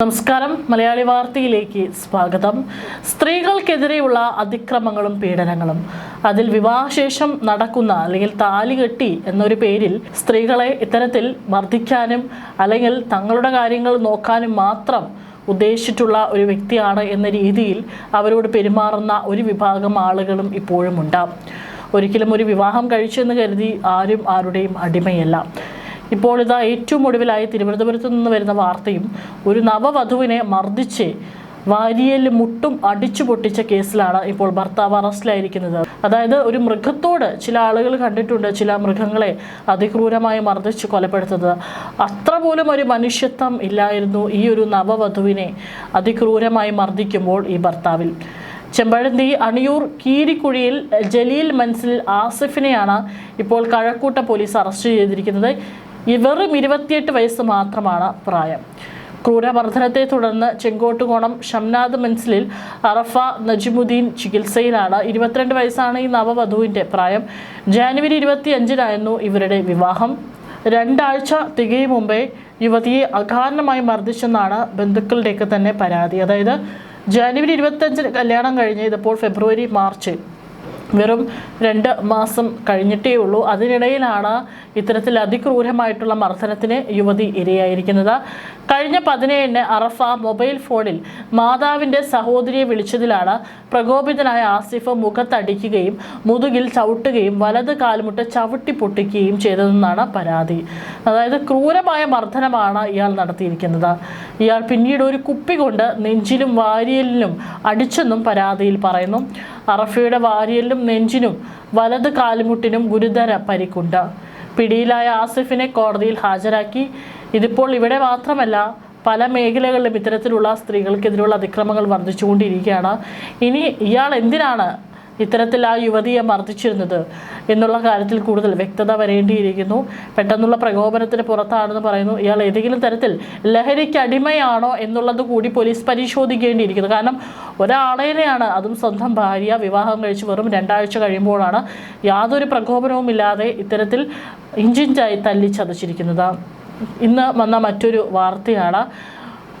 നമസ്കാരം. മലയാളി വാർത്തയിലേക്ക് സ്വാഗതം. സ്ത്രീകൾക്കെതിരെയുള്ള അതിക്രമങ്ങളും പീഡനങ്ങളും, അതിൽ വിവാഹശേഷം നടക്കുന്ന അല്ലെങ്കിൽ താലികെട്ടി എന്നൊരു പേരിൽ സ്ത്രീകളെ ഇത്തരത്തിൽ മർദ്ദിക്കാനും അല്ലെങ്കിൽ തങ്ങളുടെ കാര്യങ്ങൾ നോക്കാനും മാത്രം ഉദ്ദേശിച്ചിട്ടുള്ള ഒരു വ്യക്തിയാണ് എന്ന രീതിയിൽ അവരോട് പെരുമാറുന്ന ഒരു വിഭാഗം ആളുകളും ഇപ്പോഴും ഉണ്ടാകും. ഒരിക്കലും ഒരു വിവാഹം കഴിച്ചെന്ന് കരുതി ആരും ആരുടെയും അടിമയല്ല. ഇപ്പോൾ ഇതാ ഏറ്റവും ഒടുവിലായി തിരുവനന്തപുരത്ത് നിന്ന് വരുന്ന വാർത്തയും ഒരു നവവധുവിനെ മർദ്ദിച്ച് വാരിയൽ മുട്ടും അടിച്ചു പൊട്ടിച്ച കേസിലാണ് ഇപ്പോൾ ഭർത്താവ് അറസ്റ്റിലായിരിക്കുന്നത്. അതായത് ഒരു മൃഗത്തോട് ചില ആളുകൾ കണ്ടിട്ടുണ്ട് ചില മൃഗങ്ങളെ അതിക്രൂരമായി മർദ്ദിച്ച് കൊലപ്പെടുത്തുന്നത്. അത്ര പോലും ഒരു മനുഷ്യത്വം ഇല്ലായിരുന്നു ഈ ഒരു നവവധുവിനെ അതിക്രൂരമായി മർദ്ദിക്കുമ്പോൾ ഈ ഭർത്താവിൽ. ചെമ്പഴന്തി അണിയൂർ കീരിക്കുഴിയിൽ ജലീൽ മൻസിൽ ആസിഫിനെയാണ് ഇപ്പോൾ കഴക്കൂട്ട പോലീസ് അറസ്റ്റ് ചെയ്തിരിക്കുന്നത്. വെറും 28 വയസ്സ് മാത്രമാണ് പ്രായം. ക്രൂരമർദ്ദനത്തെ തുടർന്ന് ചെങ്കോട്ടുകോണം ഷംനാദ് മൻസിലിൽ അറഫ നജിമുദ്ദീൻ ചികിത്സയിലാണ്. 22 വയസ്സാണ് ഈ നവവധുവിൻ്റെ പ്രായം. ജനുവരി 25-നായിരുന്നു ഇവരുടെ വിവാഹം. 2 ആഴ്ച തികയും മുമ്പേ യുവതിയെ അകാരണമായി മർദ്ദിച്ചെന്നാണ് ബന്ധുക്കളുടെയൊക്കെ തന്നെ പരാതി. അതായത് ജനുവരി 25 കല്യാണം കഴിഞ്ഞ് ഇതിപ്പോൾ ഫെബ്രുവരി മാർച്ച് വെറും 2 മാസം കഴിഞ്ഞിട്ടേ ഉള്ളൂ. അതിനിടയിലാണ് ഇത്തരത്തിൽ അതിക്രൂരമായിട്ടുള്ള മർദ്ദനത്തിന് യുവതി ഇരയായിരിക്കുന്നത്. കഴിഞ്ഞ 17-ന് അറഫ മൊബൈൽ ഫോണിൽ മാതാവിൻ്റെ സഹോദരിയെ വിളിച്ചതിലാണ് പ്രകോപിതനായ ആസിഫ് മുഖത്തടിക്കുകയും മുതുകിൽ ചവിട്ടുകയും വലത് കാൽമുട്ട് ചവിട്ടി പൊട്ടിക്കുകയും ചെയ്തതെന്നാണ് പരാതി. അതായത് ക്രൂരമായ മർദ്ദനമാണ് ഇയാൾ നടത്തിയിരിക്കുന്നത്. ഇയാൾ പിന്നീട് ഒരു കുപ്പി കൊണ്ട് നെഞ്ചിലും വാരിയലിനും അടിച്ചെന്നും പരാതിയിൽ പറയുന്നു. അറഫയുടെ വാരിയലിനും നെഞ്ചിനും വലത് കാൽമുട്ടിനും ഗുരുതര പരിക്കുണ്ട്. പിടിയിലായ ആസിഫിനെ കോടതിയിൽ ഹാജരാക്കി. ഇതിപ്പോൾ ഇവിടെ മാത്രമല്ല, പല മേഖലകളിലും ഇത്തരത്തിലുള്ള സ്ത്രീകൾക്കെതിരെയുള്ള അതിക്രമങ്ങൾ വർദ്ധിച്ചുകൊണ്ടിരിക്കുകയാണ്. ഇനി ഇയാൾ എന്തിനാണ് ഇത്തരത്തിൽ ആ യുവതിയെ മർദ്ദിച്ചിരുന്നത് എന്നുള്ള കാര്യത്തിൽ കൂടുതൽ വ്യക്തത വരേണ്ടിയിരിക്കുന്നു. പെട്ടെന്നുള്ള പ്രകോപനത്തിന് പുറത്താണെന്ന് പറയുന്നു. ഇയാൾ ഏതെങ്കിലും തരത്തിൽ ലഹരിക്ക് അടിമയാണോ എന്നുള്ളത് കൂടി പോലീസ് പരിശോധിക്കേണ്ടിയിരിക്കുന്നു. കാരണം ഒരാളെയാണ്, അതും സ്വന്തം ഭാര്യ, വിവാഹം കഴിച്ച് വെറും 2 ആഴ്ച കഴിയുമ്പോഴാണ് യാതൊരു പ്രകോപനവും ഇല്ലാതെ ഇത്തരത്തിൽ ഇഞ്ചിഞ്ചായി തല്ലിച്ചതച്ചിരിക്കുന്നത്. ഇന്ന് വന്ന മറ്റൊരു വാർത്തയാണ്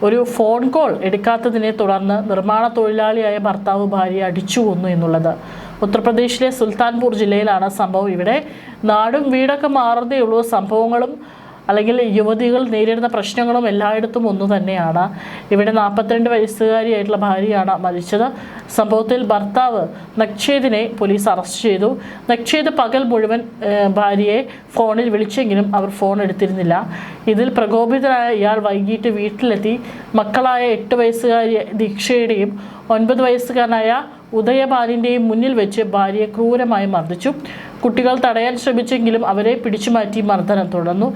ഒരു ഫോൺ കോൾ എടുക്കാത്തതിനെ തുടർന്ന് നിർമ്മാണ തൊഴിലാളിയായ ഭർത്താവ് ഭാര്യയെ അടിച്ചു കൊന്നു എന്നുള്ളത്. ഉത്തർപ്രദേശിലെ സുൽത്താൻപൂർ ജില്ലയിലാണ് സംഭവം. ഇവിടെ നാടും വീടൊക്കെ മാറുന്നേ ഉള്ളൂ. സംഭവങ്ങളും അല്ലെങ്കിൽ യുവതികൾ നേരിടുന്ന പ്രശ്നങ്ങളും എല്ലായിടത്തും ഒന്നു തന്നെയാണ്. ഇവിടെ 42 വയസ്സുകാരിയായിട്ടുള്ള ഭാര്യയാണ് മരിച്ചത്. സംഭവത്തിൽ ഭർത്താവ് നക്ഷേദിനെ പോലീസ് അറസ്റ്റ് ചെയ്തു. നക്ഷേദ് പകൽ മുഴുവൻ ഭാര്യയെ ഫോണിൽ വിളിച്ചെങ്കിലും അവർ ഫോൺ എടുത്തിരുന്നില്ല. ഇതിൽ പ്രകോപിതനായ ഇയാൾ വൈകിട്ട് വീട്ടിലെത്തി മക്കളായ 8 വയസ്സുകാരി ദീക്ഷയുടെയും 9 വയസ്സുകാരനായ ഉദയബാലിൻ്റെയും മുന്നിൽ വെച്ച് ഭാര്യയെ ക്രൂരമായി മർദ്ദിച്ചു. കുട്ടികൾ തടയാൻ ശ്രമിച്ചെങ്കിലും അവരെ പിടിച്ചുമാറ്റി മർദ്ദനം തുടർന്നു.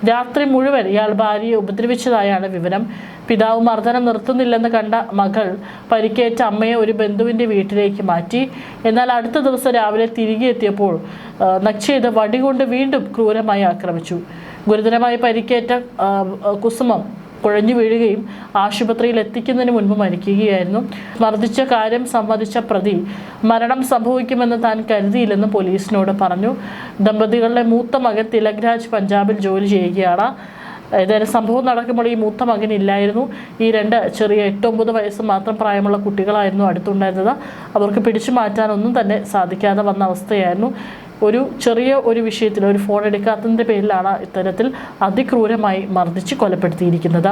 രാത്രി മുഴുവൻ ഇയാൾ ഭാര്യയെ ഉപദ്രവിച്ചതായാണ് വിവരം. പിതാവ് മർദ്ദനം നിർത്തുന്നില്ലെന്ന് കണ്ട മകൾ പരിക്കേറ്റ അമ്മയെ ഒരു ബന്ധുവിൻ്റെ വീട്ടിലേക്ക് മാറ്റി. എന്നാൽ അടുത്ത ദിവസം രാവിലെ തിരികെ എത്തിയപ്പോൾ നക്ഷേദ് വടികൊണ്ട് വീണ്ടും ക്രൂരമായി ആക്രമിച്ചു. ഗുരുതരമായി പരിക്കേറ്റ കുസുമം കുഴഞ്ഞു വീഴുകയും ആശുപത്രിയിൽ എത്തിക്കുന്നതിന് മുൻപ് മരിക്കുകയായിരുന്നു. മർദ്ദിച്ച കാര്യം സമ്മതിച്ച പ്രതി മരണം സംഭവിക്കുമെന്ന് താൻ കരുതിയില്ലെന്ന് പോലീസിനോട് പറഞ്ഞു. ദമ്പതികളുടെ മൂത്ത മകൻ തിലക് രാജ് പഞ്ചാബിൽ ജോലി ചെയ്യുകയാണ്. ഏതായാലും സംഭവം നടക്കുമ്പോൾ ഈ മൂത്ത മകൻ ഇല്ലായിരുന്നു. ഈ 2 ചെറിയ 8-9 വയസ്സ് മാത്രം പ്രായമുള്ള കുട്ടികളായിരുന്നു അടുത്തുണ്ടായിരുന്നത്. അവർക്ക് പിടിച്ചു മാറ്റാനൊന്നും തന്നെ സാധിക്കാതെ വന്ന അവസ്ഥയായിരുന്നു. ഒരു ചെറിയ ഒരു വിഷയത്തിൽ ഒരു ഫോൺ എടുക്കാത്തതിൻ്റെ പേരിലാണ് ഇത്തരത്തിൽ അതിക്രൂരമായി മർദ്ദിച്ച് കൊലപ്പെടുത്തിയിരിക്കുന്നത്.